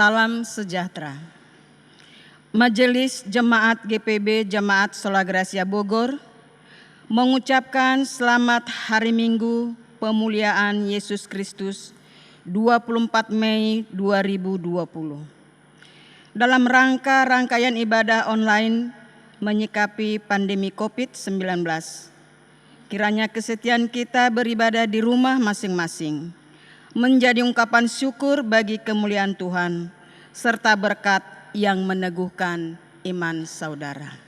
Salam sejahtera. Majelis Jemaat GPB Jemaat Sola Gracia Bogor mengucapkan selamat Hari Minggu Pemuliaan Yesus Kristus 24 Mei 2020. Dalam rangkaian ibadah online menyikapi pandemi COVID-19, kiranya kesetiaan kita beribadah di rumah masing-masing menjadi ungkapan syukur bagi kemuliaan Tuhan serta berkat yang meneguhkan iman saudara.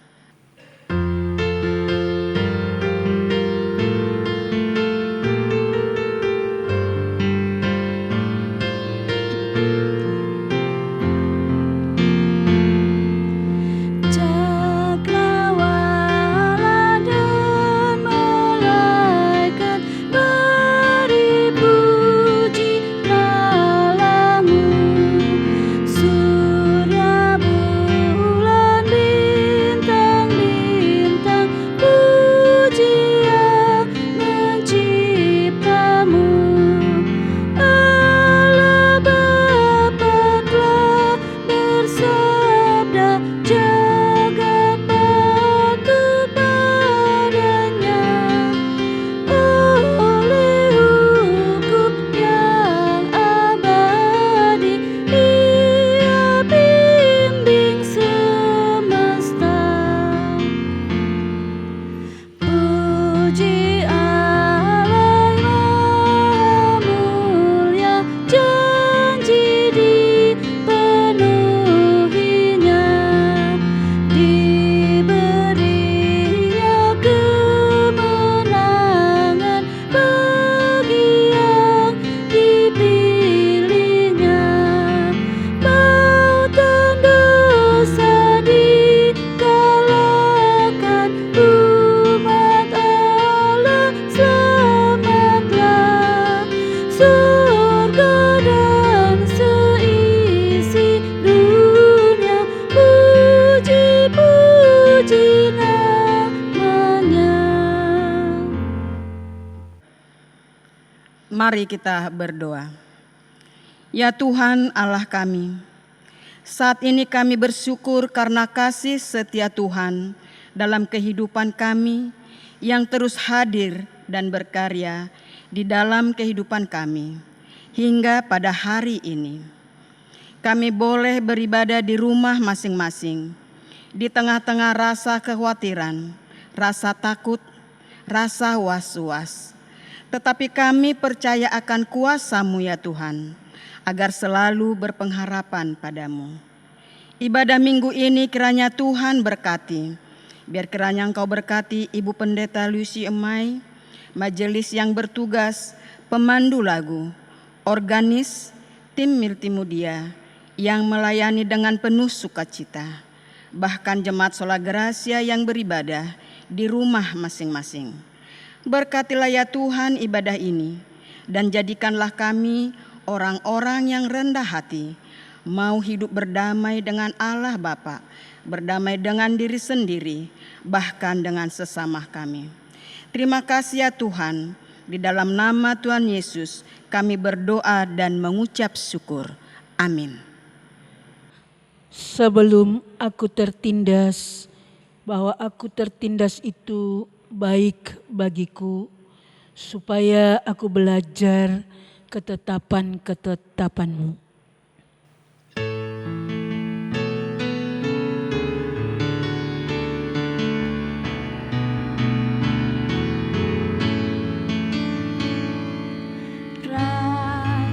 Mari kita berdoa. Ya Tuhan Allah kami, saat ini kami bersyukur karena kasih setia Tuhan dalam kehidupan kami yang terus hadir dan berkarya di dalam kehidupan kami hingga pada hari ini. Kami boleh beribadah di rumah masing-masing di tengah-tengah rasa kekhawatiran, rasa takut, rasa was-was. Tetapi kami percaya akan kuasa-Mu ya Tuhan, agar selalu berpengharapan padamu. Ibadah minggu ini kiranya Tuhan berkati. Biar kiranya Engkau berkati Ibu Pendeta Lucy Emai, majelis yang bertugas, pemandu lagu, organis, tim multimedia yang melayani dengan penuh sukacita. Bahkan jemaat Sola Gracia yang beribadah di rumah masing-masing. Berkatilah ya Tuhan ibadah ini, dan jadikanlah kami orang-orang yang rendah hati, mau hidup berdamai dengan Allah Bapa, berdamai dengan diri sendiri, bahkan dengan sesama kami. Terima kasih ya Tuhan, di dalam nama Tuhan Yesus kami berdoa dan mengucap syukur. Amin. Sebelum aku tertindas, bahwa aku tertindas itu baik bagiku, supaya aku belajar ketetapan-ketetapan-Mu.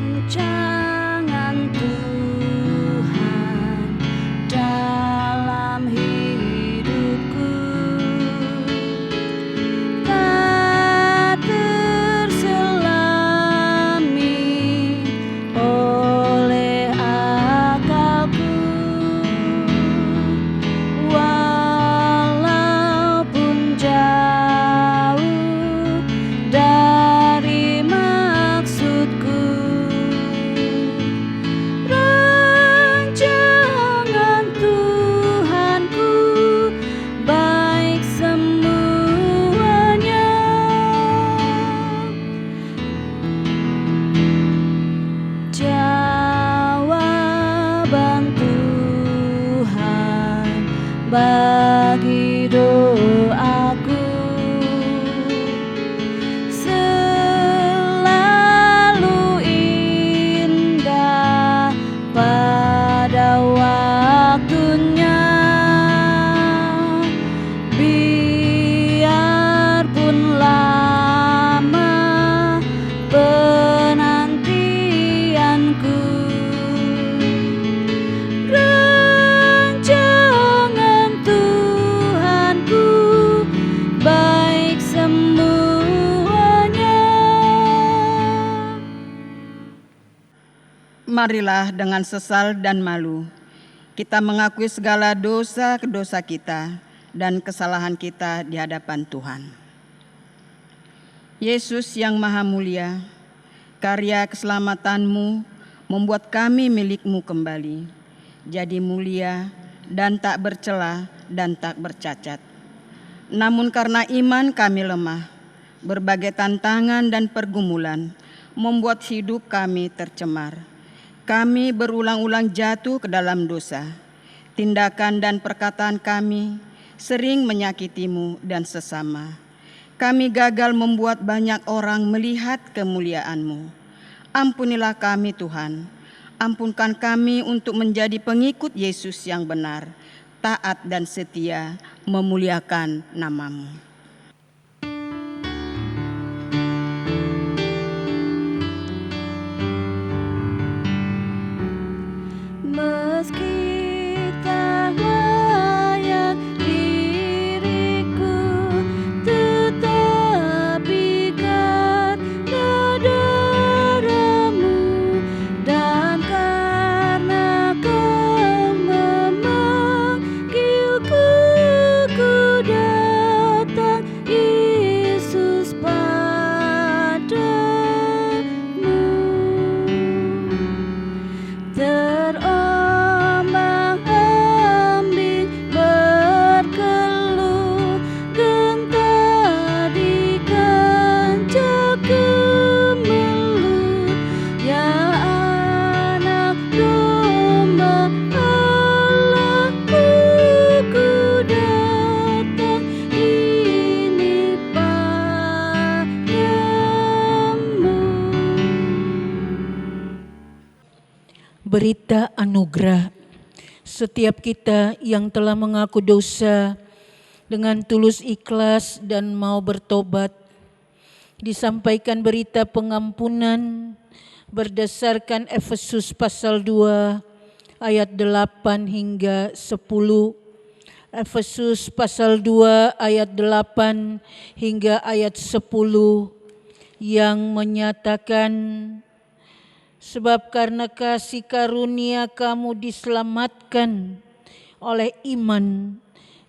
Rancangan Tuhan dalam hidupku tak terselami oleh bagi doaku. Selalu indah pada waktunya, biarpun lama penantianku. Rancangan Tuhanku baik semuanya. Marilah dengan sesal dan malu kita mengakui segala dosa-dosa kita dan kesalahan kita di hadapan Tuhan. Yesus yang Maha Mulia, karya keselamatanmu membuat kami milik-Mu kembali, jadi mulia dan tak bercela dan tak bercacat. Namun karena iman kami lemah, berbagai tantangan dan pergumulan membuat hidup kami tercemar. Kami berulang-ulang jatuh ke dalam dosa. Tindakan dan perkataan kami sering menyakiti-Mu dan sesama. Kami gagal membuat banyak orang melihat kemuliaan-Mu. Ampunilah kami Tuhan. Ampunkan kami untuk menjadi pengikut Yesus yang benar, taat dan setia, memuliakan nama-Mu. Meski tak layak diriku, tetapi karena darah-Mu dan karena Kau memanggilku, ku datang Yesus padamu. Terombang-ambing berkeluh, genta di kancah gemuruh. Ya anak domba Allahku, ku datang ini padamu. Berita anugerah. Setiap kita yang telah mengaku dosa dengan tulus ikhlas dan mau bertobat, disampaikan berita pengampunan berdasarkan Efesus pasal 2 ayat 8 hingga 10. Efesus pasal 2 ayat 8 hingga ayat 10 yang menyatakan, sebab karena kasih karunia kamu diselamatkan oleh iman,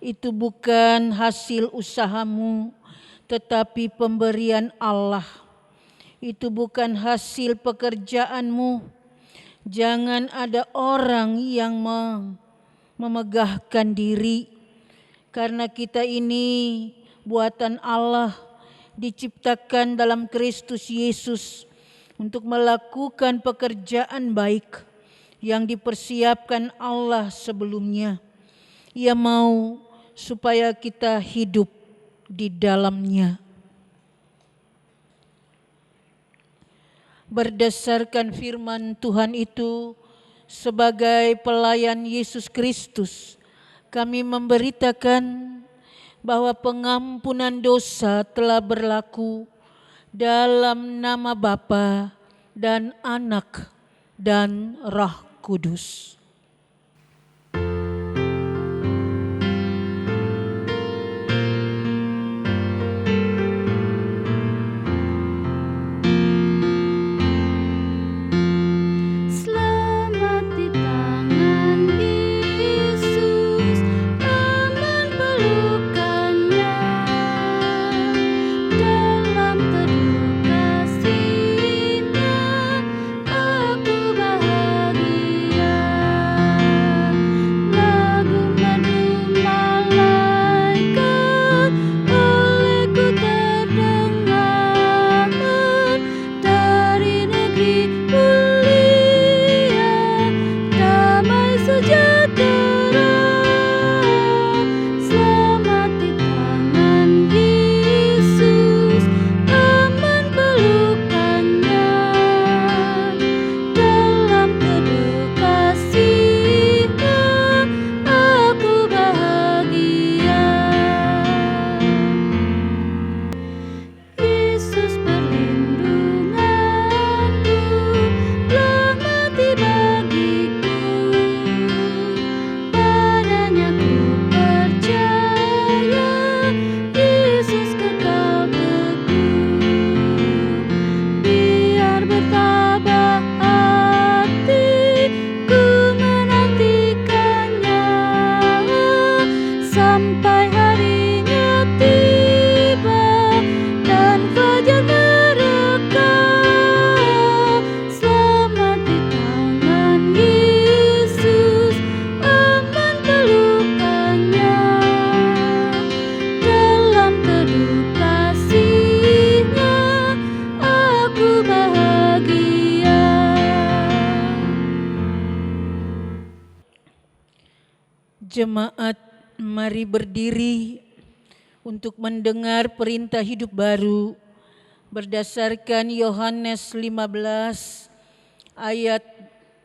itu bukan hasil usahamu, tetapi pemberian Allah. Itu bukan hasil pekerjaanmu. Jangan ada orang yang memegahkan diri, karena kita ini buatan Allah, diciptakan dalam Kristus Yesus untuk melakukan pekerjaan baik yang dipersiapkan Allah sebelumnya. Ia mau supaya kita hidup di dalamnya. Berdasarkan firman Tuhan itu, sebagai pelayan Yesus Kristus, kami memberitakan bahwa pengampunan dosa telah berlaku dalam nama Bapa dan Anak dan Roh Kudus. Selamat di tangan Yesus, aman pelukannya. Dalam teduh kasih-Nya, aku bahagia. Jemaat, mari berdiri untuk mendengar perintah hidup baru berdasarkan Yohanes 15 ayat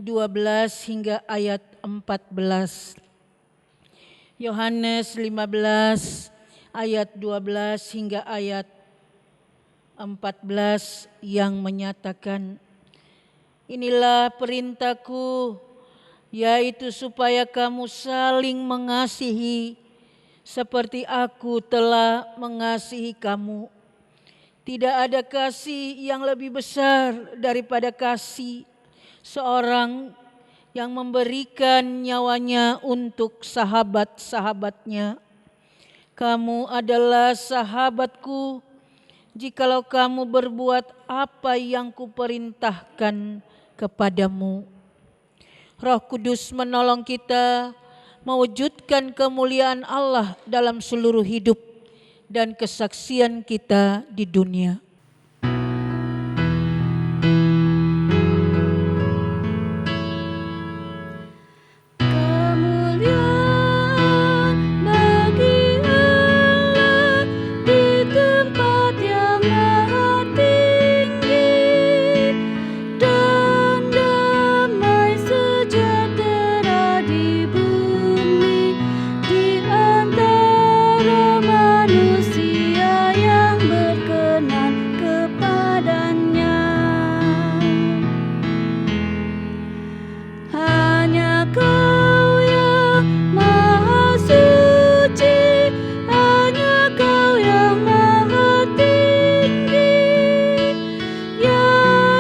12 hingga ayat 14. Yohanes 15 ayat 12 hingga ayat 14 yang menyatakan, inilah perintahku, yaitu supaya kamu saling mengasihi seperti aku telah mengasihi kamu. Tidak ada kasih yang lebih besar daripada kasih seorang yang memberikan nyawanya untuk sahabat-sahabatnya. Kamu adalah sahabatku jikalau kamu berbuat apa yang kuperintahkan kepadamu. Roh Kudus menolong kita mewujudkan kemuliaan Allah dalam seluruh hidup dan kesaksian kita di dunia. Kemuliaan bagi Allah di tempat yang maha tinggi, dan damai sejahtera di bumi di antara manusia yang berkenan kepadanya. Hanya Kau yang maha suci, hanya Kau yang maha tinggi, ya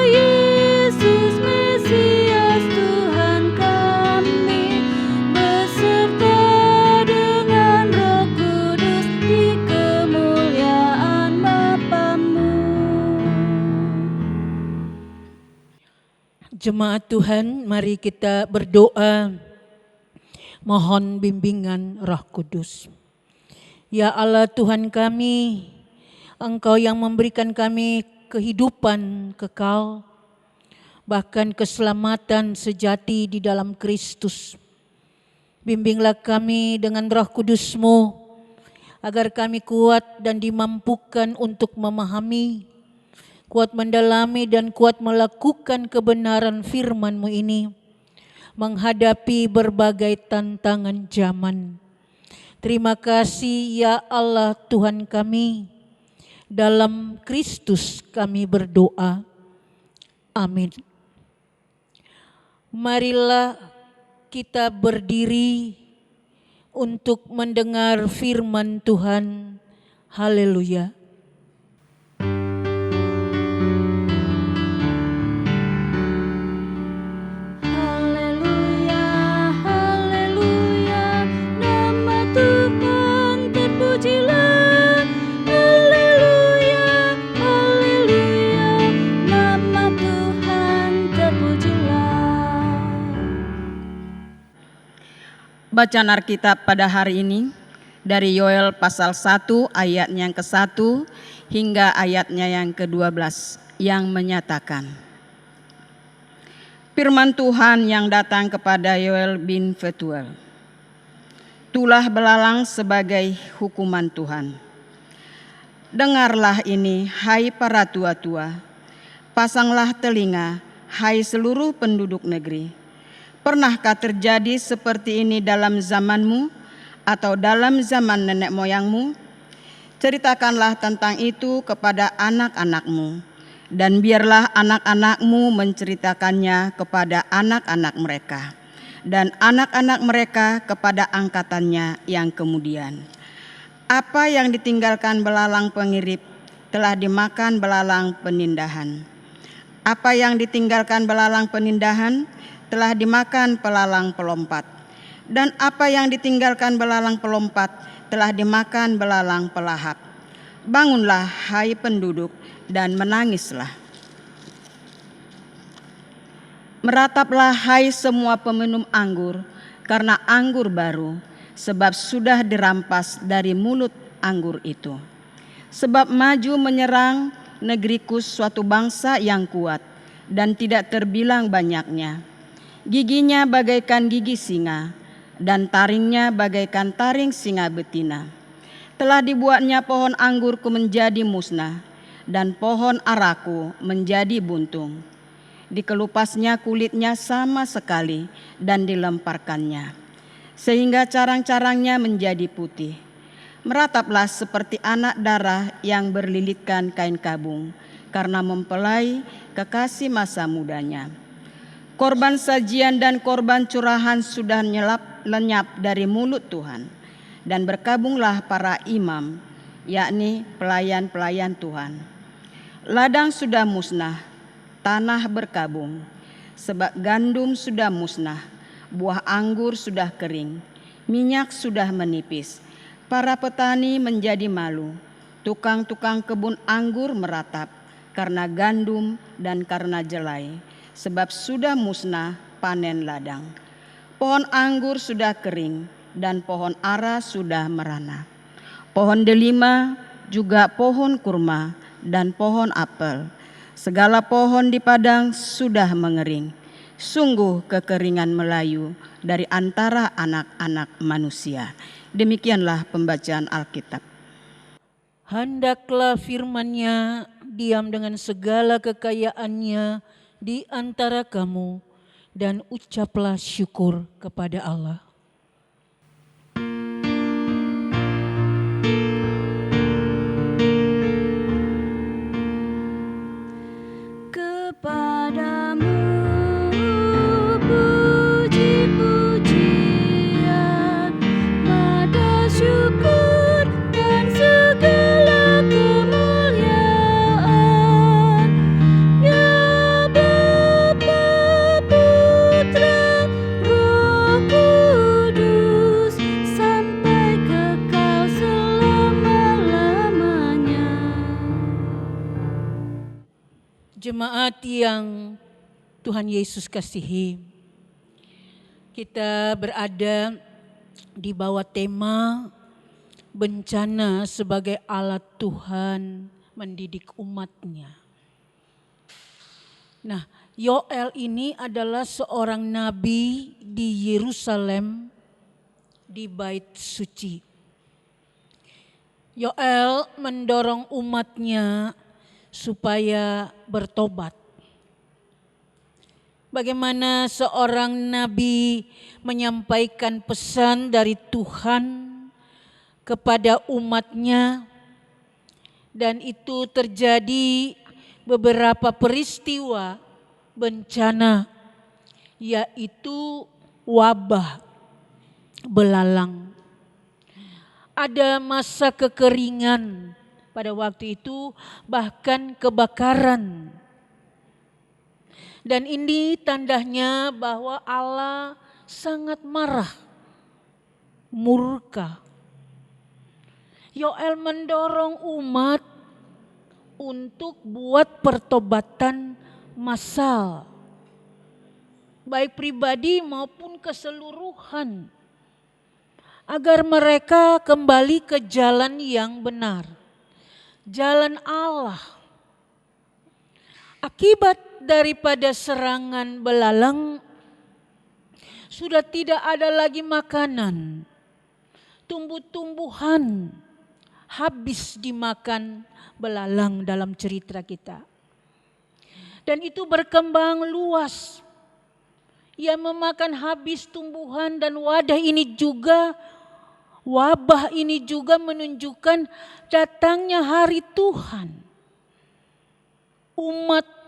Yesus Mesias Tuhan kami, beserta dengan Roh Kudus di kemuliaan Bapa-Mu. Jemaat Tuhan, mari kita berdoa mohon bimbingan Roh Kudus. Ya Allah Tuhan kami, Engkau yang memberikan kami kehidupan kekal, bahkan keselamatan sejati di dalam Kristus. Bimbinglah kami dengan Roh Kudus-Mu, agar kami kuat dan dimampukan untuk memahami, kuat mendalami dan kuat melakukan kebenaran firman-Mu ini, menghadapi berbagai tantangan zaman. Terima kasih ya Allah Tuhan kami, dalam Kristus kami berdoa. Amin. Marilah kita berdiri untuk mendengar firman Tuhan. Haleluya. Haleluya, haleluya, nama Tuhan terpujilah. Haleluya, haleluya, nama Tuhan terpujilah. Bacaan Alkitab pada hari ini dari Yoel pasal 1 ayatnya yang ke-1 hingga ayatnya yang ke-12 yang menyatakan, firman Tuhan yang datang kepada Yoel bin Petuel. Tulah belalang sebagai hukuman Tuhan. Dengarlah ini, hai para tua-tua, pasanglah telinga, hai seluruh penduduk negeri. Pernahkah terjadi seperti ini dalam zamanmu atau dalam zaman nenek moyangmu? Ceritakanlah tentang itu kepada anak-anakmu, dan biarlah anak-anakmu menceritakannya kepada anak-anak mereka, dan anak-anak mereka kepada angkatannya yang kemudian. Apa yang ditinggalkan belalang pengirip telah dimakan belalang penindahan. Apa yang ditinggalkan belalang penindahan telah dimakan belalang pelompat. Dan apa yang ditinggalkan belalang pelompat telah dimakan belalang pelahap. Bangunlah hai penduduk dan menangislah. Merataplah hai semua peminum anggur karena anggur baru, sebab sudah dirampas dari mulut anggur itu. Sebab maju menyerang negeriku suatu bangsa yang kuat dan tidak terbilang banyaknya. Giginya bagaikan gigi singa, dan taringnya bagaikan taring singa betina. Telah dibuatnya pohon anggurku menjadi musnah, dan pohon araku menjadi buntung. Dikelupasnya kulitnya sama sekali dan dilemparkannya, sehingga carang-carangnya menjadi putih. Merataplah seperti anak darah yang berlilitkan kain kabung, karena mempelai kekasih masa mudanya. Korban sajian dan korban curahan sudah lenyap dari mulut Tuhan, dan berkabunglah para imam, yakni pelayan-pelayan Tuhan. Ladang sudah musnah, tanah berkabung, sebab gandum sudah musnah, buah anggur sudah kering, minyak sudah menipis. Para petani menjadi malu, tukang-tukang kebun anggur meratap karena gandum dan karena jelai, sebab sudah musnah panen ladang. Pohon anggur sudah kering dan pohon ara sudah merana. Pohon delima, juga pohon kurma dan pohon apel, segala pohon di padang sudah mengering. Sungguh kekeringan melayu dari antara anak-anak manusia. Demikianlah pembacaan Alkitab. Hendaklah firman-Nya diam dengan segala kekayaannya di antara kamu, dan ucaplah syukur kepada Allah. Kepadamu puji-pujian, nada syukur dan segala kemuliaan, ya Bapa, Putra, Roh Kudus, sampai kekal selama-lamanya. Jemaat yang Tuhan Yesus kasihi, kita berada di bawah tema bencana sebagai alat Tuhan mendidik umat-Nya. Nah, Yoel ini adalah seorang nabi di Yerusalem, di Bait Suci. Yoel mendorong umat-Nya supaya bertobat. Bagaimana seorang nabi menyampaikan pesan dari Tuhan kepada umat-Nya, dan itu terjadi beberapa peristiwa bencana, yaitu wabah belalang. Ada masa kekeringan pada waktu itu, bahkan kebakaran. Dan ini tandanya bahwa Allah sangat marah, murka. Yoel mendorong umat untuk buat pertobatan massal, baik pribadi maupun keseluruhan, agar mereka kembali ke jalan yang benar, jalan Allah. Akibat daripada serangan belalang, sudah tidak ada lagi makanan. Tumbuh-tumbuhan habis dimakan belalang dalam cerita kita. Dan itu berkembang luas. Ia memakan habis tumbuhan, dan wabah ini juga menunjukkan datangnya hari Tuhan. Umat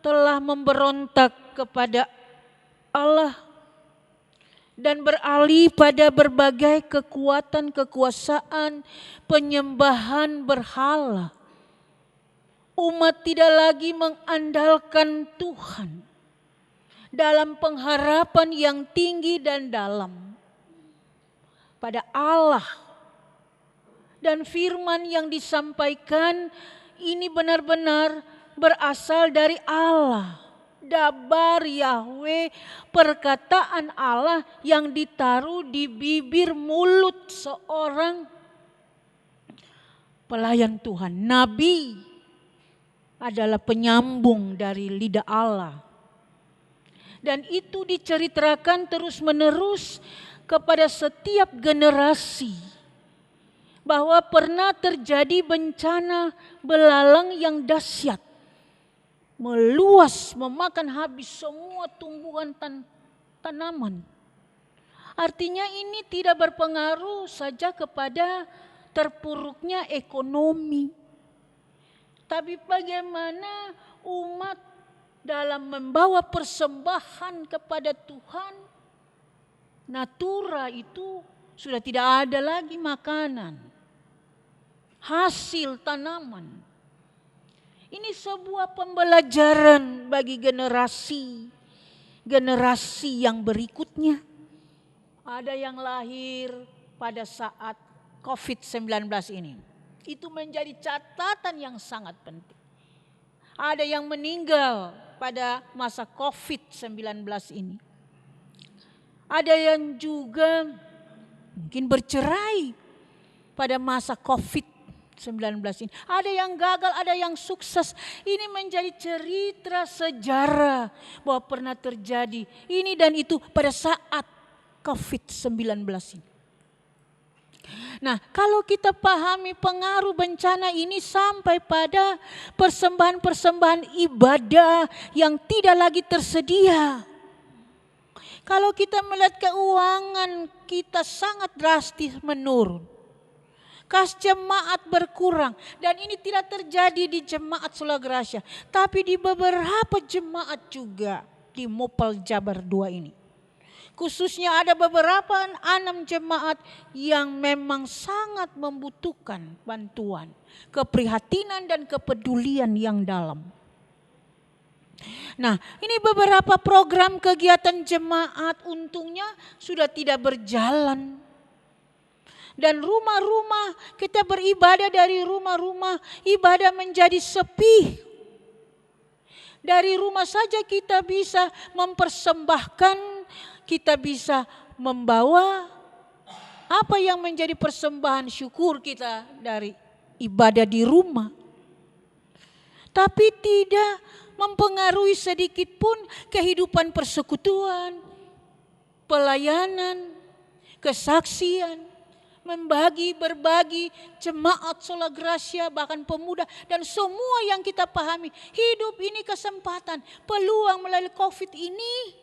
telah memberontak kepada Allah dan beralih pada berbagai kekuatan, kekuasaan, penyembahan berhala. Umat tidak lagi mengandalkan Tuhan dalam pengharapan yang tinggi dan dalam pada Allah. Dan firman yang disampaikan ini benar-benar berasal dari Allah. Dabar Yahweh, perkataan Allah yang ditaruh di bibir mulut seorang pelayan Tuhan. Nabi adalah penyambung dari lidah Allah. Dan itu diceritakan terus menerus kepada setiap generasi bahwa pernah terjadi bencana belalang yang dahsyat, meluas, memakan habis semua tumbuhan tanaman. Artinya ini tidak berpengaruh saja kepada terpuruknya ekonomi, tapi bagaimana umat dalam membawa persembahan kepada Tuhan, natura itu sudah tidak ada lagi makanan, hasil tanaman. Ini sebuah pembelajaran bagi generasi yang berikutnya. Ada yang lahir pada saat COVID-19 ini. Itu menjadi catatan yang sangat penting. Ada yang meninggal pada masa COVID-19 ini. Ada yang juga mungkin bercerai pada masa COVID-19 ini. Ada yang gagal, ada yang sukses. Ini menjadi cerita sejarah bahwa pernah terjadi ini dan itu pada saat COVID-19 ini. Nah, kalau kita pahami pengaruh bencana ini sampai pada persembahan-persembahan ibadah yang tidak lagi tersedia. Kalau kita melihat keuangan kita sangat drastis menurun. Kas jemaat berkurang dan ini tidak terjadi di jemaat Sula Gracia, tapi di beberapa jemaat juga di Mopal Jabar 2 ini. Khususnya ada beberapa 6 jemaat yang memang sangat membutuhkan bantuan, keprihatinan dan kepedulian yang dalam. Nah, ini beberapa program kegiatan jemaat untungnya sudah tidak berjalan. Dan rumah-rumah kita beribadah, dari rumah-rumah ibadah menjadi sepi. Dari rumah saja kita bisa mempersembahkan, kita bisa membawa apa yang menjadi persembahan syukur kita dari ibadah di rumah. Tapi tidak mempengaruhi sedikit pun kehidupan persekutuan, pelayanan, kesaksian, berbagi jemaat Sola Gracia, bahkan pemuda dan semua yang kita pahami. Hidup ini kesempatan, peluang melalui COVID ini.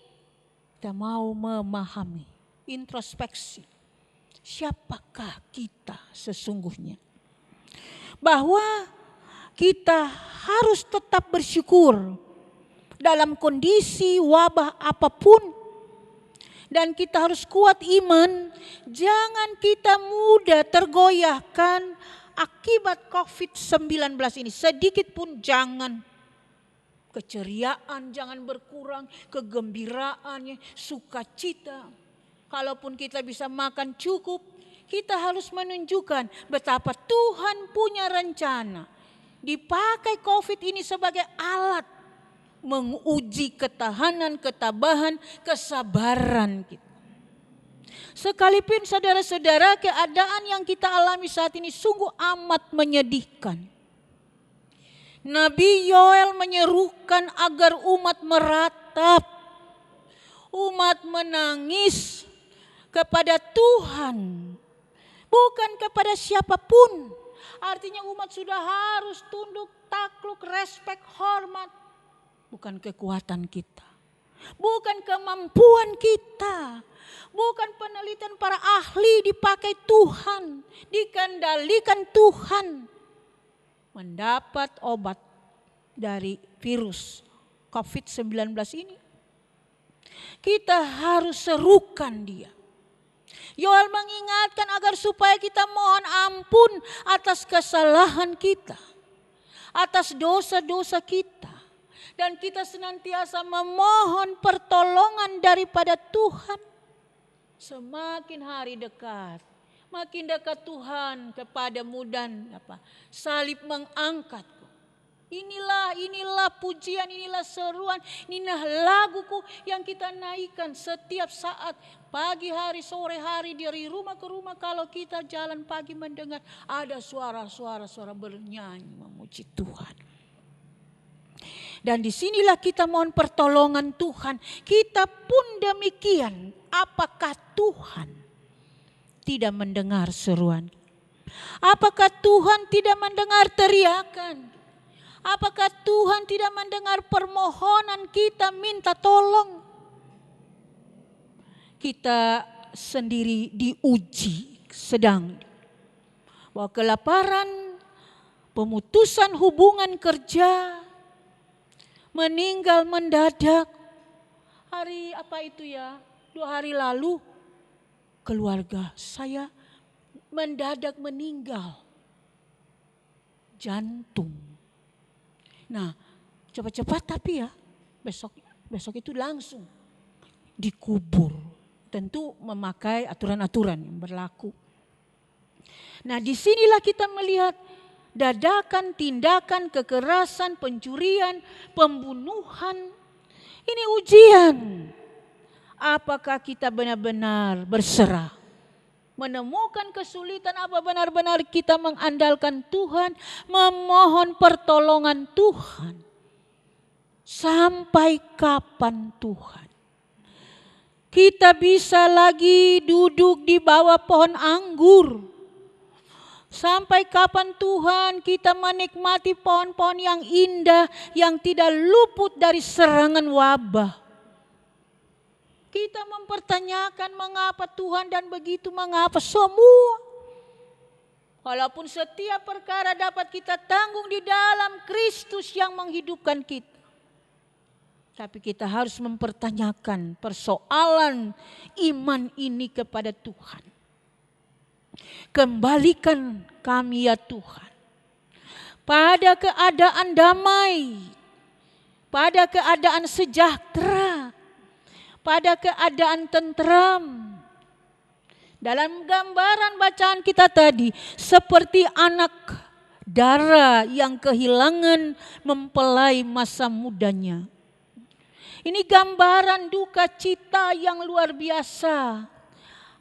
Kita mau memahami, introspeksi, siapakah kita sesungguhnya. Bahwa kita harus tetap bersyukur dalam kondisi wabah apapun. Dan kita harus kuat iman, jangan kita mudah tergoyahkan akibat COVID-19 ini. Sedikit pun jangan. Keceriaan jangan berkurang, kegembiraannya, sukacita. Kalaupun kita bisa makan cukup, kita harus menunjukkan betapa Tuhan punya rencana. Dipakai COVID ini sebagai alat menguji ketahanan, ketabahan, kesabaran kita. Sekalipun saudara-saudara, keadaan yang kita alami saat ini sungguh amat menyedihkan. Nabi Yoel menyerukan agar umat meratap. Umat menangis kepada Tuhan, bukan kepada siapapun. Artinya umat sudah harus tunduk, takluk, respek, hormat. Bukan kekuatan kita, bukan kemampuan kita, bukan penelitian para ahli, dipakai Tuhan, dikendalikan Tuhan. Mendapat obat dari virus COVID-19 ini. Kita harus serukan dia. Yoel mengingatkan agar supaya kita mohon ampun atas kesalahan kita, atas dosa-dosa kita. Dan kita senantiasa memohon pertolongan daripada Tuhan. Semakin hari dekat, makin dekat Tuhan kepadamu dan salib mengangkatku. Inilah pujian, inilah seruan, inilah laguku yang kita naikkan setiap saat. Pagi hari, sore hari, dari rumah ke rumah, kalau kita jalan pagi mendengar ada suara bernyanyi memuji Tuhan. Dan disinilah kita mohon pertolongan Tuhan. Kita pun demikian apakah Tuhan tidak mendengar seruan? Apakah Tuhan tidak mendengar teriakan? Apakah Tuhan tidak mendengar permohonan kita minta tolong? Kita sendiri diuji sedang bahwa kelaparan, pemutusan hubungan kerja, meninggal mendadak. Hari apa itu ya? 2 hari lalu keluarga saya mendadak meninggal. Jantung. Nah, cepat-cepat tapi ya besok itu langsung dikubur. Tentu memakai aturan-aturan yang berlaku. Nah, disinilah kita melihat dadakan tindakan kekerasan, pencurian, pembunuhan. Ini ujian. Apakah kita benar-benar berserah? Menemukan kesulitan apa benar-benar kita mengandalkan Tuhan, memohon pertolongan Tuhan. Sampai kapan Tuhan? Kita bisa lagi duduk di bawah pohon anggur. Sampai kapan Tuhan kita menikmati pohon-pohon yang indah yang tidak luput dari serangan wabah? Kita mempertanyakan mengapa Tuhan dan begitu mengapa semua. Walaupun setiap perkara dapat kita tanggung di dalam Kristus yang menghidupkan kita. Tapi kita harus mempertanyakan persoalan iman ini kepada Tuhan. Kembalikan kami ya Tuhan pada keadaan damai, pada keadaan sejahtera, pada keadaan tentram. Dalam gambaran bacaan kita tadi, seperti anak dara yang kehilangan mempelai masa mudanya. Ini gambaran duka cita yang luar biasa.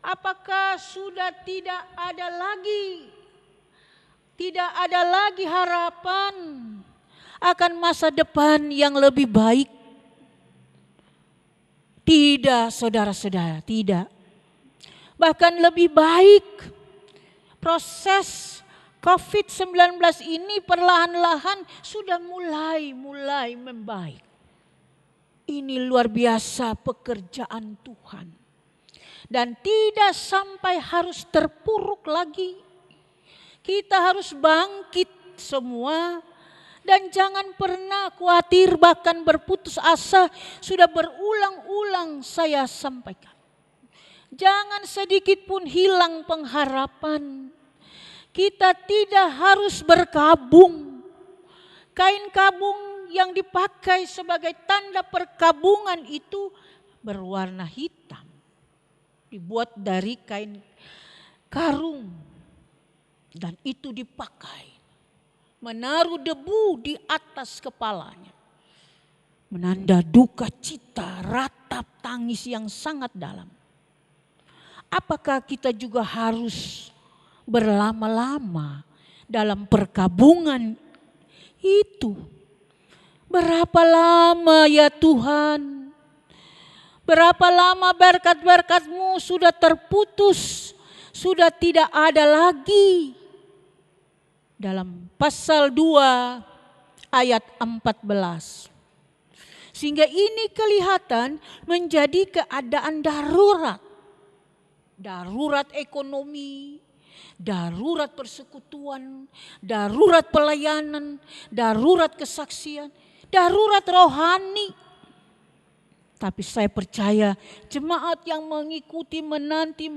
Apakah sudah tidak ada lagi harapan akan masa depan yang lebih baik? Tidak, saudara-saudara, tidak. Bahkan lebih baik. Proses COVID-19 ini perlahan-lahan sudah mulai membaik. Ini luar biasa pekerjaan Tuhan. Dan tidak sampai harus terpuruk lagi. Kita harus bangkit semua. Dan jangan pernah khawatir bahkan berputus asa. Sudah berulang-ulang saya sampaikan. Jangan sedikit pun hilang pengharapan. Kita tidak harus berkabung. Kain kabung yang dipakai sebagai tanda perkabungan itu berwarna hitam. Dibuat dari kain karung. Dan itu dipakai. Menaruh debu di atas kepalanya. Menanda duka cita, ratap tangis yang sangat dalam. Apakah kita juga harus berlama-lama dalam perkabungan itu? Berapa lama ya Tuhan? Berapa lama berkat-berkat-Mu sudah terputus, sudah tidak ada lagi? Dalam pasal 2 ayat 14. Sehingga ini kelihatan menjadi keadaan darurat. Darurat ekonomi, darurat persekutuan, darurat pelayanan, darurat kesaksian, darurat rohani. Tapi saya percaya jemaat yang mengikuti menanti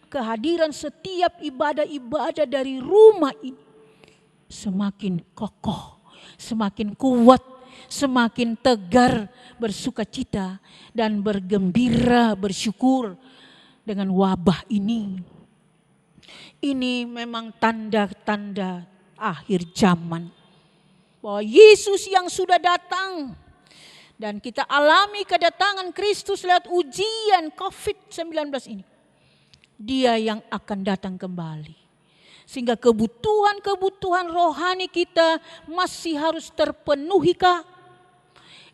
kehadiran setiap ibadah-ibadah dari rumah ini semakin kokoh, semakin kuat, semakin tegar, bersukacita dan bergembira, bersyukur dengan wabah ini. Ini memang tanda-tanda akhir zaman. Bahwa Yesus yang sudah datang dan kita alami kedatangan Kristus lewat ujian COVID-19 ini. Dia yang akan datang kembali. Sehingga kebutuhan-kebutuhan rohani kita masih harus terpenuhi kah?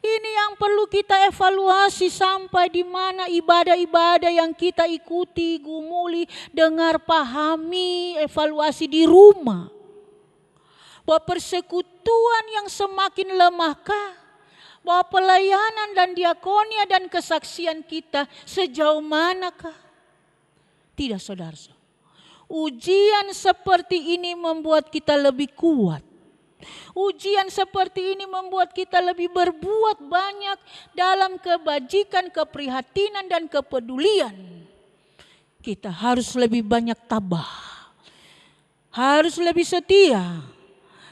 Ini yang perlu kita evaluasi sampai di mana ibadah-ibadah yang kita ikuti, gumuli, dengar, pahami, evaluasi di rumah. Bahwa persekutuan yang semakin lemahkah? Bahwa pelayanan dan diakonia dan kesaksian kita sejauh manakah? Tidak, saudara. Ujian seperti ini membuat kita lebih kuat. Ujian seperti ini membuat kita lebih berbuat banyak dalam kebajikan, keprihatinan, dan kepedulian. Kita harus lebih banyak tabah, harus lebih setia,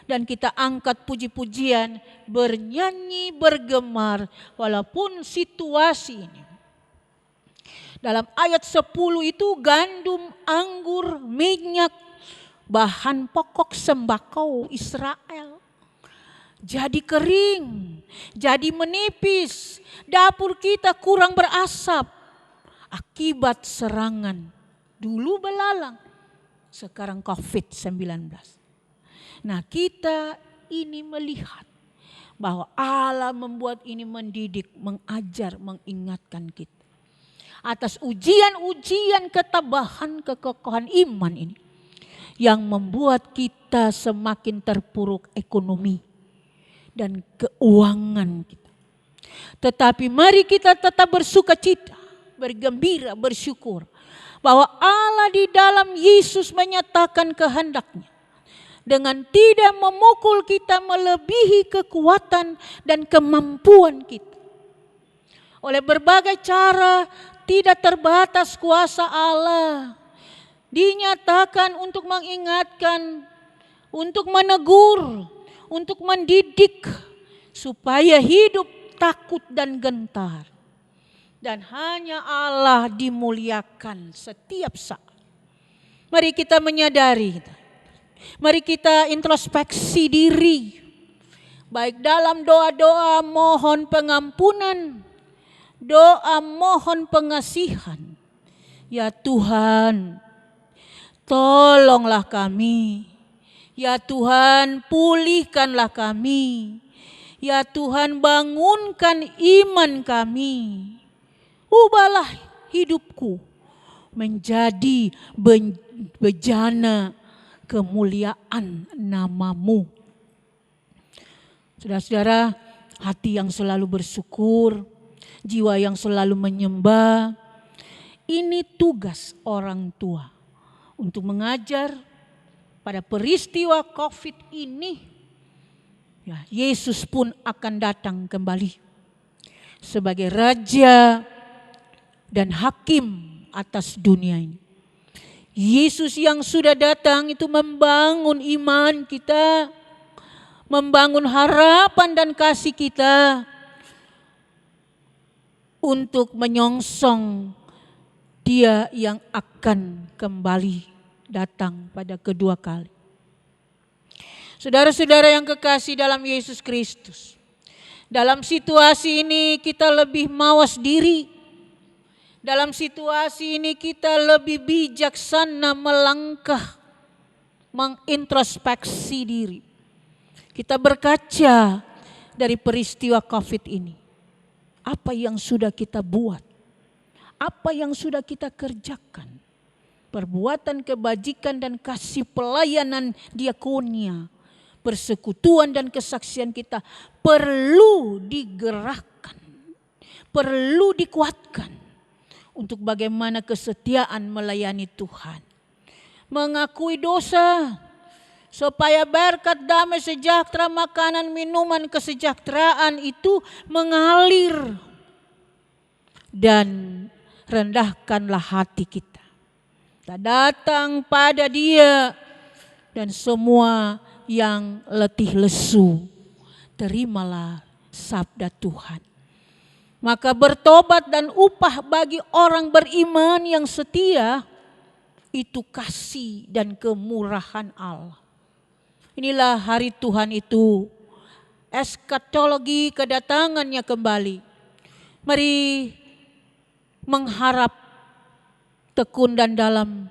dan kita angkat puji-pujian, bernyanyi, bergemar, walaupun situasi ini. Dalam ayat 10 itu gandum, anggur, minyak, bahan pokok sembako Israel jadi kering, jadi menipis. Dapur kita kurang berasap akibat serangan. Dulu belalang, sekarang COVID-19. Nah, kita ini melihat bahwa Allah membuat ini mendidik, mengajar, mengingatkan kita. Atas ujian-ujian ketabahan, kekokohan iman ini yang membuat kita semakin terpuruk ekonomi dan keuangan kita. Tetapi mari kita tetap bersuka cita, bergembira, bersyukur bahwa Allah di dalam Yesus menyatakan kehendaknya dengan tidak memukul kita melebihi kekuatan dan kemampuan kita. Oleh berbagai cara, tidak terbatas kuasa Allah dinyatakan untuk mengingatkan, untuk menegur, untuk mendidik supaya hidup takut dan gentar. Dan hanya Allah dimuliakan setiap saat. Mari kita menyadari, mari kita introspeksi diri. Baik dalam doa-doa mohon pengampunan, doa mohon pengasihan. Ya Tuhan, tolonglah kami. Ya Tuhan, pulihkanlah kami. Ya Tuhan, bangunkan iman kami. Ubahlah hidupku menjadi bejana kemuliaan nama-Mu. Saudara-saudara, hati yang selalu bersyukur, jiwa yang selalu menyembah, ini tugas orang tua untuk mengajar. Pada peristiwa COVID ini, ya, Yesus pun akan datang kembali sebagai Raja dan Hakim atas dunia ini. Yesus yang sudah datang itu membangun iman kita, membangun harapan dan kasih kita untuk menyongsong Dia yang akan kembali datang pada kedua kali. Saudara-saudara yang kekasih dalam Yesus Kristus, dalam situasi ini kita lebih mawas diri. Dalam situasi ini kita lebih bijaksana melangkah, mengintrospeksi diri. Kita berkaca dari peristiwa COVID ini. Apa yang sudah kita buat? Apa yang sudah kita kerjakan? Perbuatan kebajikan dan kasih pelayanan diakonia, persekutuan dan kesaksian kita perlu digerakkan, perlu dikuatkan untuk bagaimana kesetiaan melayani Tuhan. Mengakui dosa supaya berkat damai sejahtera, makanan, minuman, kesejahteraan itu mengalir. Dan rendahkanlah hati kita. Kita datang pada Dia dan semua yang letih lesu, terimalah sabda Tuhan. Maka bertobat dan upah bagi orang beriman yang setia itu kasih dan kemurahan Allah. Inilah hari Tuhan itu, eskatologi kedatangannya kembali. Mari mengharap tekun dan dalam,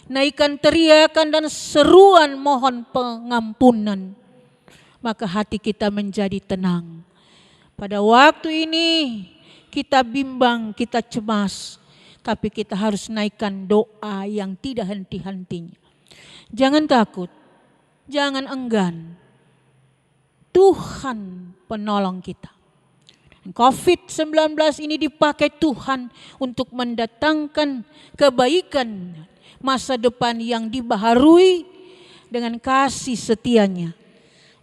naikkan teriakan dan seruan mohon pengampunan, maka hati kita menjadi tenang. Pada waktu ini kita bimbang, kita cemas, tapi kita harus naikkan doa yang tidak henti-hentinya. Jangan takut, jangan enggan. Tuhan penolong kita. COVID-19 ini dipakai Tuhan untuk mendatangkan kebaikan masa depan yang dibaharui dengan kasih setianya.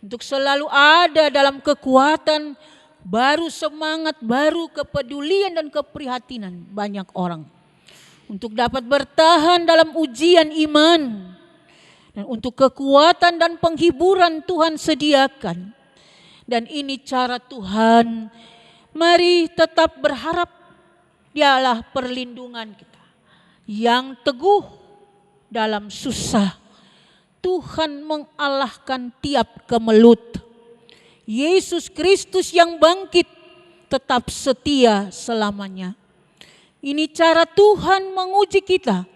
Untuk selalu ada dalam kekuatan, baru semangat, baru kepedulian dan keprihatinan banyak orang. Untuk dapat bertahan dalam ujian iman. Dan untuk kekuatan dan penghiburan Tuhan sediakan. Dan ini cara Tuhan. Mari tetap berharap Dialah perlindungan kita. Yang teguh dalam susah. Tuhan mengalahkan tiap kemelut. Yesus Kristus yang bangkit tetap setia selamanya. Ini cara Tuhan menguji kita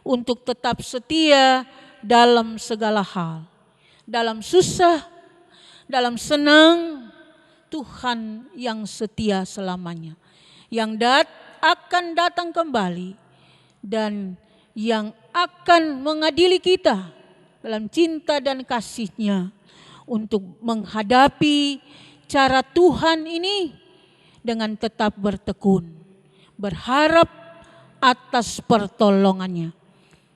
untuk tetap setia dalam segala hal. Dalam susah, dalam senang, Tuhan yang setia selamanya. Yang akan datang kembali dan yang akan mengadili kita dalam cinta dan kasih-Nya untuk menghadapi cara Tuhan ini dengan tetap bertekun, berharap atas pertolongannya.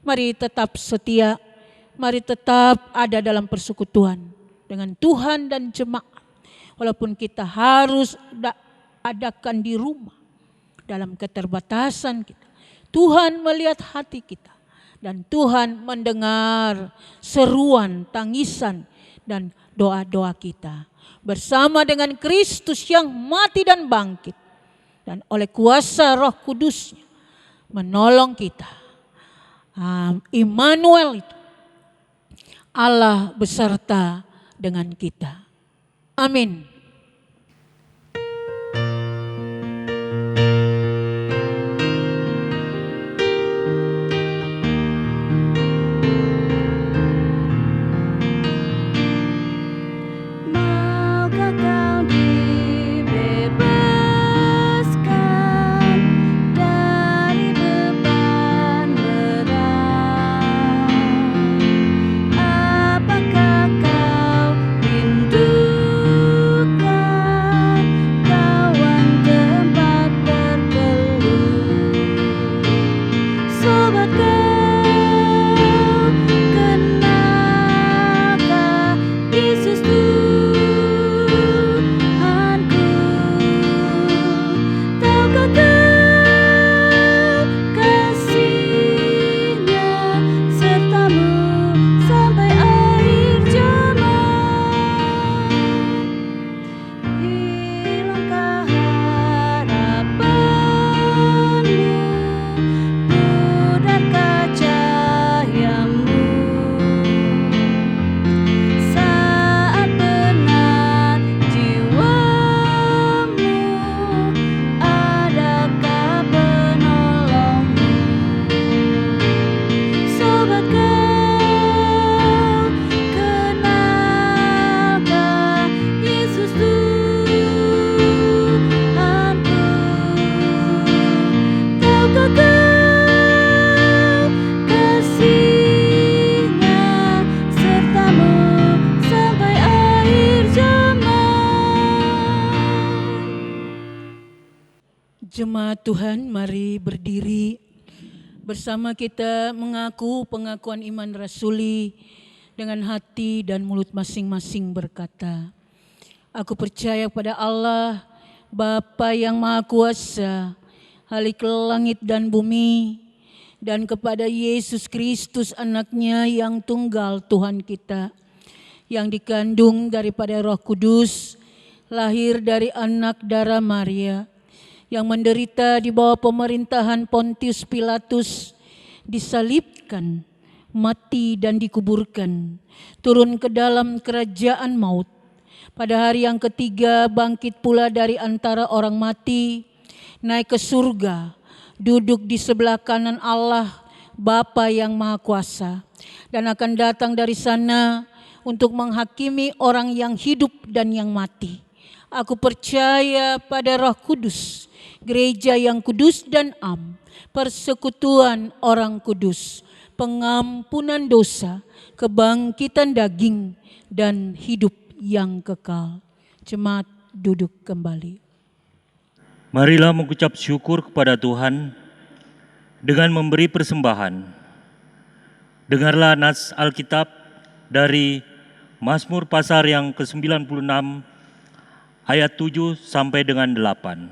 Mari tetap setia, mari tetap ada dalam persekutuan dengan Tuhan dan jemaat. Walaupun kita harus adakan di rumah, dalam keterbatasan kita. Tuhan melihat hati kita dan Tuhan mendengar seruan, tangisan dan doa-doa kita. Bersama dengan Kristus yang mati dan bangkit. Dan oleh kuasa Roh Kudus menolong kita. Immanuel itu. Allah beserta dengan kita. Amin. Maukah kau dibebaskan dari beban berat? Apakah kau rindukan kawan tempat berteduh? Sobat, kau kenalkah Yesus Tuhanku? Tahukah kau kasih-Nya sertamu sampai akhir zaman? Hilangkah harapanmu? Pudarkah cahayamu? Saat penat jiwamu, adakah penolongmu? Sobat, kau kenalkah Yesus Tuhanku? Tahukah kau kasih-Nya sertamu sampai akhir zaman? Jemaat Tuhan, mari berdiri bersama kita mengaku pengakuan iman rasuli dengan hati dan mulut masing-masing berkata, aku percaya pada Allah, Bapa yang Maha Kuasa, Khalik langit dan bumi, dan kepada Yesus Kristus anaknya yang tunggal Tuhan kita, yang dikandung daripada Roh Kudus, lahir dari anak darah Maria, yang menderita di bawah pemerintahan Pontius Pilatus, disalibkan, mati dan dikuburkan, turun ke dalam kerajaan maut. Pada hari yang ketiga bangkit pula dari antara orang mati, naik ke surga, duduk di sebelah kanan Allah Bapa yang Maha Kuasa, dan akan datang dari sana untuk menghakimi orang yang hidup dan yang mati. Aku percaya pada Roh Kudus, gereja yang kudus dan am, persekutuan orang kudus, pengampunan dosa, kebangkitan daging, dan hidup yang kekal. Jemaat duduk kembali. Marilah mengucap syukur kepada Tuhan dengan memberi persembahan. Dengarlah nas Alkitab dari Mazmur pasal yang ke-96 ayat 7 sampai dengan 8.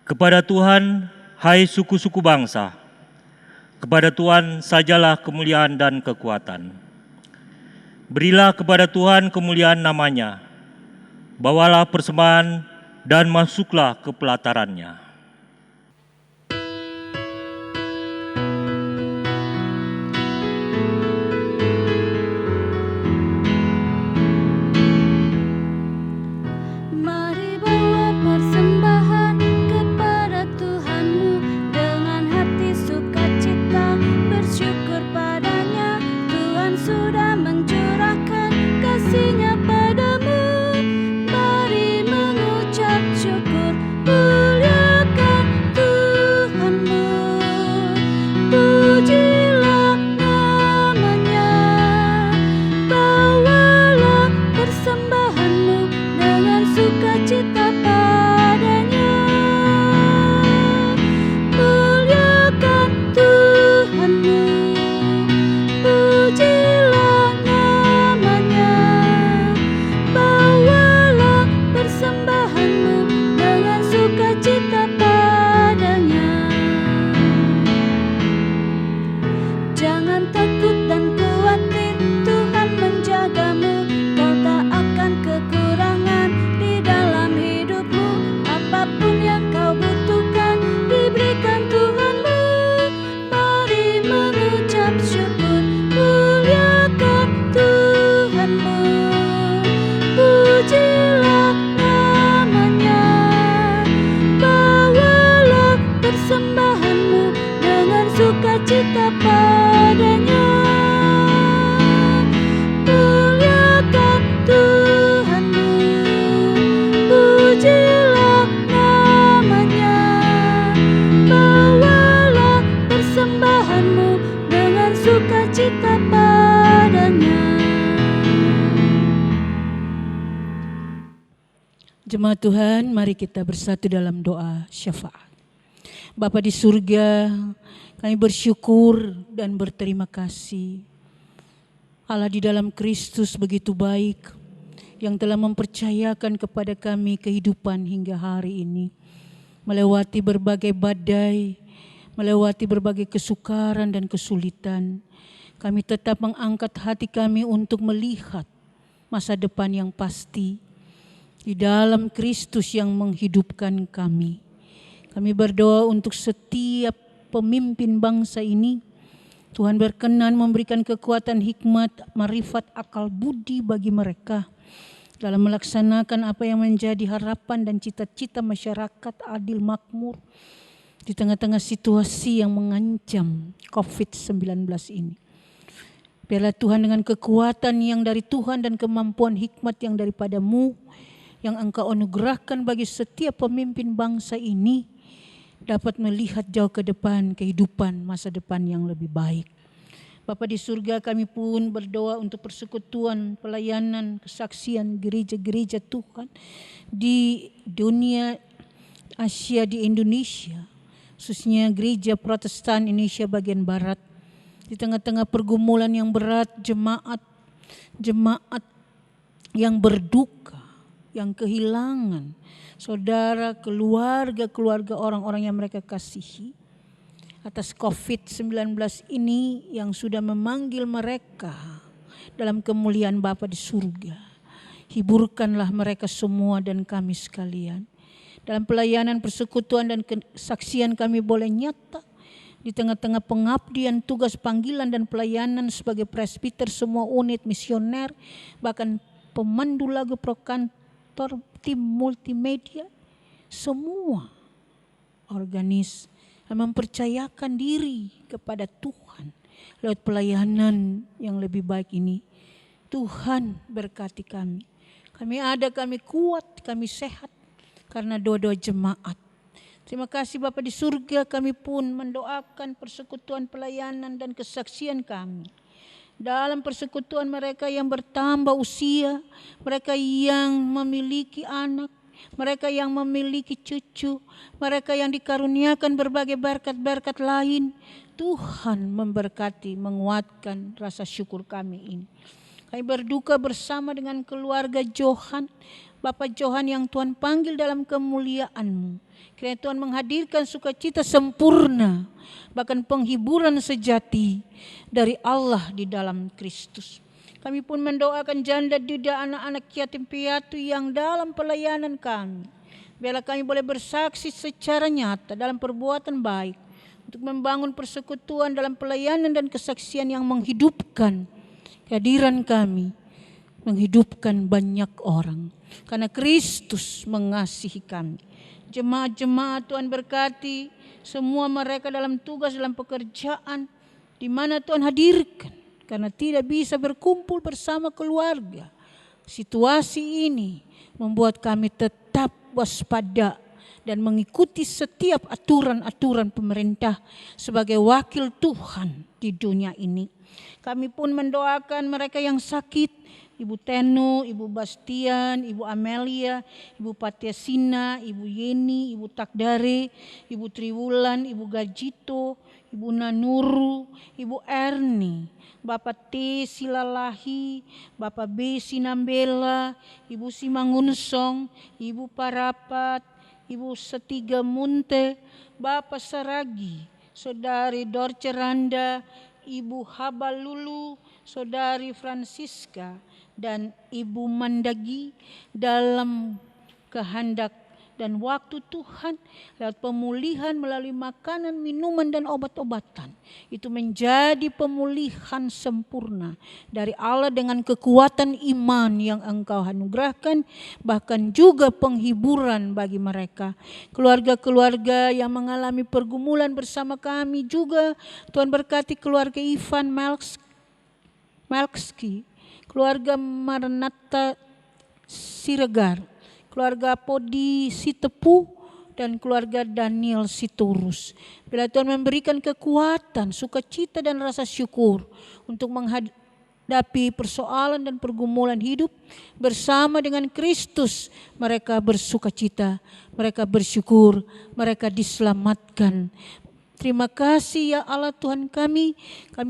Kepada Tuhan, hai suku-suku bangsa, kepada Tuhan sajalah kemuliaan dan kekuatan. Berilah kepada Tuhan kemuliaan namanya, bawalah persembahan dan masuklah ke pelatarannya. Mari bawa persembahan kepada Tuhanmu dengan hati sukacita, bersyukur padanya. Tuhan sudah mencurahkan kasih-Nya padamu. Mari mengucap syukur, muliakan Tuhanmu. Pujilah namanya, bawalah persembahanmu dengan sukacita padanya. Muliakan Tuhanmu, pujilah namanya, bawalah persembahanmu dengan sukacita padanya. Jangan takut dan khawatir, Tuhan menjagamu. Kau tak akan kekurangan di dalam hidupmu. Apapun yang kau butuhkan diberikan Tuhanmu. Mari mengucap syukur, muliakan Tuhanmu. Pujilah namanya, bawalah persembahanmu dengan sukacita padanya. Muliakan Tuhanmu, pujilah namanya, bawalah persembahanmu dengan sukacita padanya. Jemaat Tuhan, mari kita bersatu dalam doa syafaat. Bapa di surga, kami bersyukur dan berterima kasih. Allah di dalam Kristus begitu baik, yang telah mempercayakan kepada kami kehidupan hingga hari ini. Melewati berbagai badai, melewati berbagai kesukaran dan kesulitan, kami tetap mengangkat hati kami untuk melihat masa depan yang pasti di dalam Kristus yang menghidupkan kami. Kami berdoa untuk setiap pemimpin bangsa ini. Tuhan berkenan memberikan kekuatan, hikmat, marifat, akal budi bagi mereka dalam melaksanakan apa yang menjadi harapan dan cita-cita masyarakat adil makmur di tengah-tengah situasi yang mengancam COVID-19 ini. Biarlah Tuhan dengan kekuatan yang dari Tuhan dan kemampuan hikmat yang daripada-Mu, yang Engkau anugerahkan bagi setiap pemimpin bangsa ini, dapat melihat jauh ke depan kehidupan masa depan yang lebih baik. Bapa di surga, kami pun berdoa untuk persekutuan, pelayanan, kesaksian gereja-gereja Tuhan di dunia Asia, di Indonesia, khususnya gereja Protestan Indonesia bagian Barat. Di tengah-tengah pergumulan yang berat, jemaat yang berduka, yang kehilangan saudara, keluarga orang-orang yang mereka kasihi atas COVID-19 ini yang sudah memanggil mereka dalam kemuliaan Bapa di surga. Hiburkanlah mereka semua dan kami sekalian. Dalam pelayanan, persekutuan dan kesaksian kami boleh nyata di tengah-tengah pengabdian, tugas panggilan dan pelayanan sebagai presbiter, semua unit misioner, bahkan pemandu lagu prokantor, tim multimedia, semua organis mempercayakan diri kepada Tuhan lewat pelayanan yang lebih baik ini. Tuhan berkati kami. Kami ada, kami kuat, kami sehat karena doa-doa jemaat. Terima kasih Bapa di surga, kami pun mendoakan persekutuan pelayanan dan kesaksian kami. Dalam persekutuan mereka yang bertambah usia, mereka yang memiliki anak, mereka yang memiliki cucu, mereka yang dikaruniakan berbagai berkat-berkat lain, Tuhan memberkati, menguatkan rasa syukur kami ini. Kami berduka bersama dengan keluarga Johan, Bapak Johan yang Tuhan panggil dalam kemuliaan-Mu. Kiranya Tuhan menghadirkan sukacita sempurna, bahkan penghiburan sejati dari Allah di dalam Kristus. Kami pun mendoakan janda duda, anak-anak yatim piatu yang dalam pelayanan kami. Biarlah kami boleh bersaksi secara nyata dalam perbuatan baik untuk membangun persekutuan dalam pelayanan dan kesaksian yang menghidupkan kehadiran kami, menghidupkan banyak orang. Karena Kristus mengasihi kami. Jemaat-jemaat Tuhan berkati semua mereka dalam tugas, dalam pekerjaan di mana Tuhan hadirkan. Karena tidak bisa berkumpul bersama keluarga. Situasi ini membuat kami tetap waspada dan mengikuti setiap aturan-aturan pemerintah sebagai wakil Tuhan di dunia ini. Kami pun mendoakan mereka yang sakit, Ibu Tenu, Ibu Bastian, Ibu Amelia, Ibu Patiasina, Ibu Yeni, Ibu Takdare, Ibu Triwulan, Ibu Gajito, Ibu Nanuru, Ibu Erni, Bapak T. Silalahi, Bapak B. Sinambela, Ibu Simangunsong, Ibu Parapat, Ibu Setiga Munte, Bapak Saragi, Saudari Dorce Randa, Ibu Habalulu, Saudari Francisca, dan Ibu Mandagi dalam kehendak dan waktu Tuhan lewat pemulihan melalui makanan, minuman, dan obat-obatan. Itu menjadi pemulihan sempurna dari Allah dengan kekuatan iman yang Engkau anugerahkan, bahkan juga penghiburan bagi mereka. Keluarga-keluarga yang mengalami pergumulan bersama kami juga, Tuhan berkati keluarga Ivan Melkski, keluarga Maranatha Siregar, keluarga Podi Sitepu, dan keluarga Daniel Siturus. Bila Tuhan memberikan kekuatan, sukacita, dan rasa syukur untuk menghadapi persoalan dan pergumulan hidup bersama dengan Kristus, mereka bersukacita, mereka bersyukur, mereka diselamatkan. Terima kasih ya Allah Tuhan kami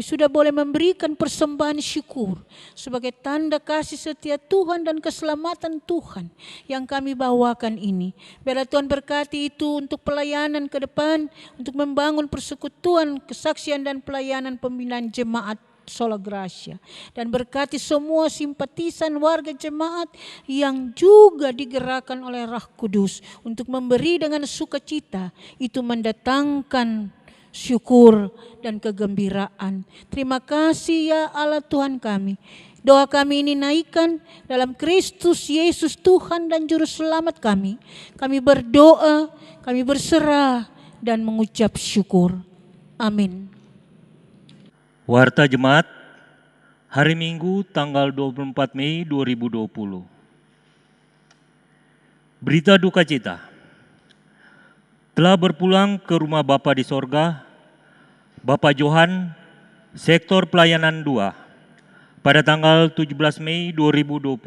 sudah boleh memberikan persembahan syukur sebagai tanda kasih setia Tuhan dan keselamatan Tuhan yang kami bawakan ini. Biarlah Tuhan berkati itu untuk pelayanan ke depan, untuk membangun persekutuan, kesaksian, dan pelayanan pembinaan jemaat Sola Gracia. Dan berkati semua simpatisan warga jemaat yang juga digerakkan oleh Roh Kudus untuk memberi dengan sukacita, itu mendatangkan syukur dan kegembiraan. Terima kasih ya Allah Tuhan kami. Doa kami ini naikkan dalam Kristus Yesus Tuhan dan Juru Selamat kami. Kami berdoa, kami berserah dan mengucap syukur. Amin. Warta Jemaat, hari Minggu tanggal 24 Mei 2020. Berita duka cita. Telah berpulang ke rumah Bapa di sorga, Bapak Johan, Sektor Pelayanan 2, pada tanggal 17 Mei 2020.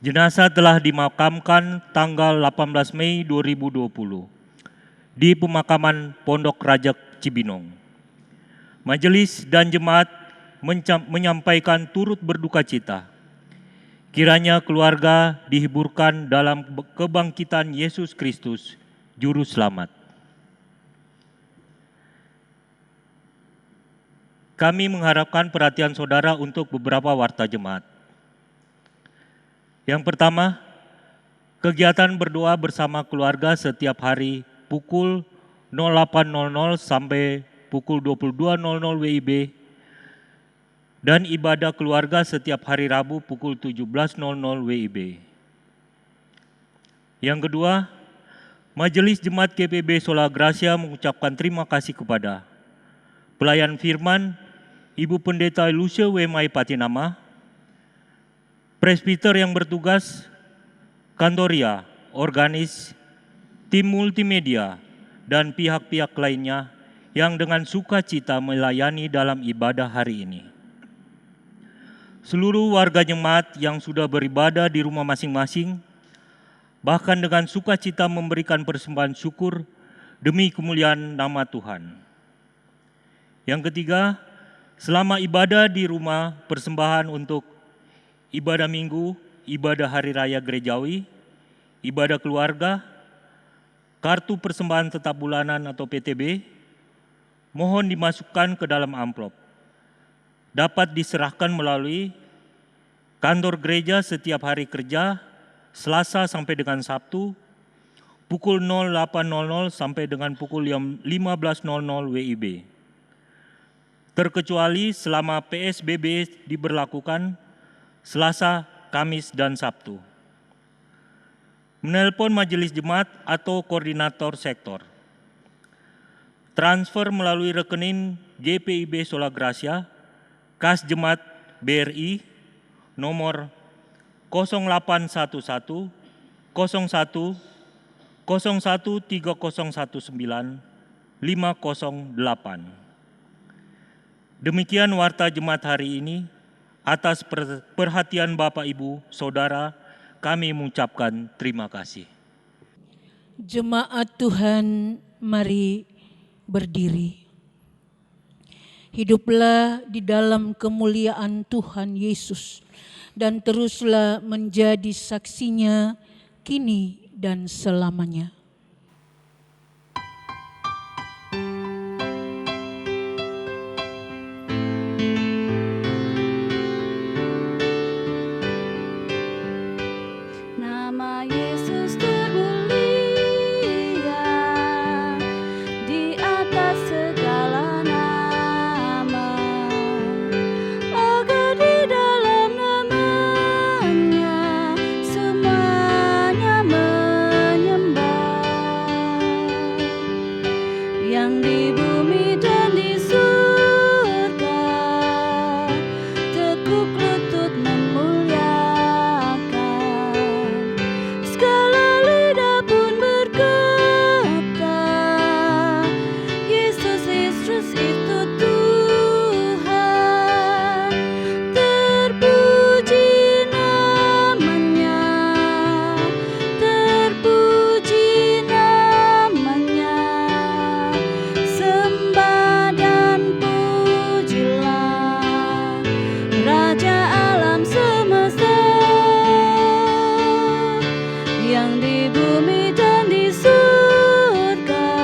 Jenazah telah dimakamkan tanggal 18 Mei 2020 di pemakaman Pondok Raja Cibinong. Majelis dan jemaat menyampaikan turut berduka cita. Kiranya keluarga dihiburkan dalam kebangkitan Yesus Kristus, Juru Selamat. Kami mengharapkan perhatian saudara untuk beberapa warta jemaat. Yang pertama, kegiatan berdoa bersama keluarga setiap hari pukul 08.00 sampai pukul 22.00 WIB, dan ibadah keluarga setiap hari Rabu pukul 17.00 WIB. Yang kedua, Majelis Jemaat GPB Sola Gracia mengucapkan terima kasih kepada pelayan firman Ibu Pendeta Lucia W. Mai Patinama, presbiter yang bertugas, kantoria, organis, tim multimedia, dan pihak-pihak lainnya yang dengan sukacita melayani dalam ibadah hari ini. Seluruh warga jemaat yang sudah beribadah di rumah masing-masing, bahkan dengan sukacita memberikan persembahan syukur demi kemuliaan nama Tuhan. Yang ketiga, selama ibadah di rumah, persembahan untuk ibadah minggu, ibadah hari raya gerejawi, ibadah keluarga, kartu persembahan tetap bulanan atau PTB, mohon dimasukkan ke dalam amplop. Dapat diserahkan melalui kantor gereja setiap hari kerja, Selasa sampai dengan Sabtu, pukul 08.00 sampai dengan pukul 15.00 WIB. Terkecuali selama PSBB diberlakukan Selasa, Kamis, dan Sabtu. Menelpon majelis jemaat atau koordinator sektor. Transfer melalui rekening GPIB Sola Gracia, Kas Jemaat BRI, nomor 0811 01 01 3019 508. Demikian warta jemaat hari ini. Atas perhatian Bapak, Ibu, Saudara, kami mengucapkan terima kasih. Jemaat Tuhan, mari berdiri. Hiduplah di dalam kemuliaan Tuhan Yesus dan teruslah menjadi saksinya kini dan selamanya. Nama Yesus termulia di atas segala nama, agar di dalam namanya semuanya menyembah. Yang di bumi dan di surga tekuk lutut memuliakan. Segala lidah pun berkata, Yesus Kristus itu Tuhan. Terpuji namanya, terpuji namanya. Sembah dan pujilah Raja alam semesta. Yang di bumi dan di surga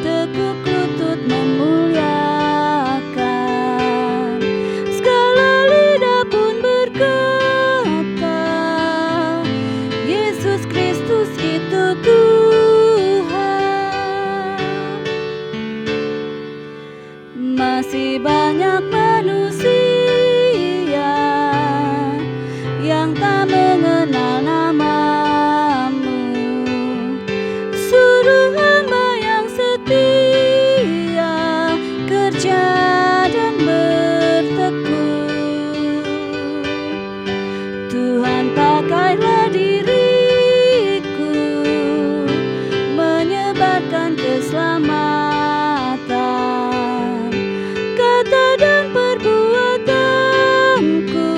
tekuk lutut memuliakan. Segala lidah pun berkata, Yesus Kristus itu Tuhan. Masih banyak manusia yang tak mengenal namamu. Suruh hamba yang setia kerja dan bertekun. Tuhan, pakailah diriku menyebarkan keselamatan. Kata dan perbuatanku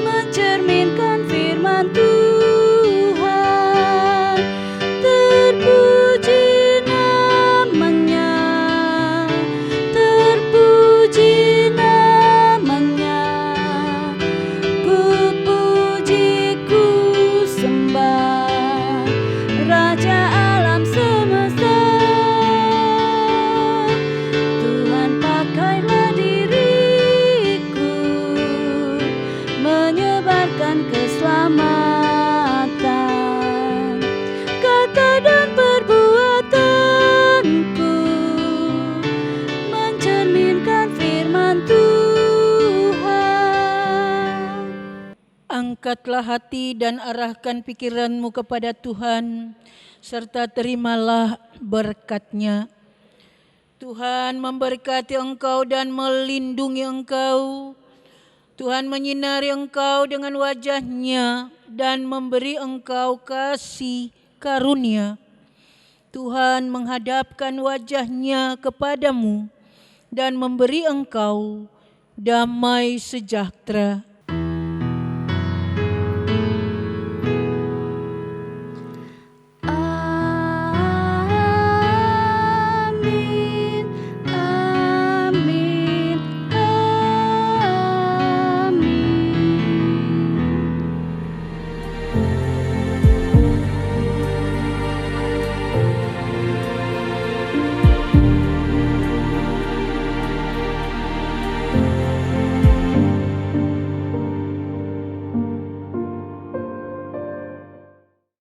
mencerminkan firman Tuhan. Terpuji namanya, terpuji namanya. Ku puji, ku sembah Raja alam semesta. Tuhan, pakailah diriku menyebarkan keselamatan. Kata dan perbuatanku mencerminkan firman Tuhan. Angkatlah hati dan arahkan pikiranmu kepada Tuhan, serta terimalah berkat-Nya. Tuhan memberkati engkau dan melindungi engkau. Tuhan menyinari engkau dengan wajah-Nya dan memberi engkau kasih karunia. Tuhan menghadapkan wajah-Nya kepadamu dan memberi engkau damai sejahtera.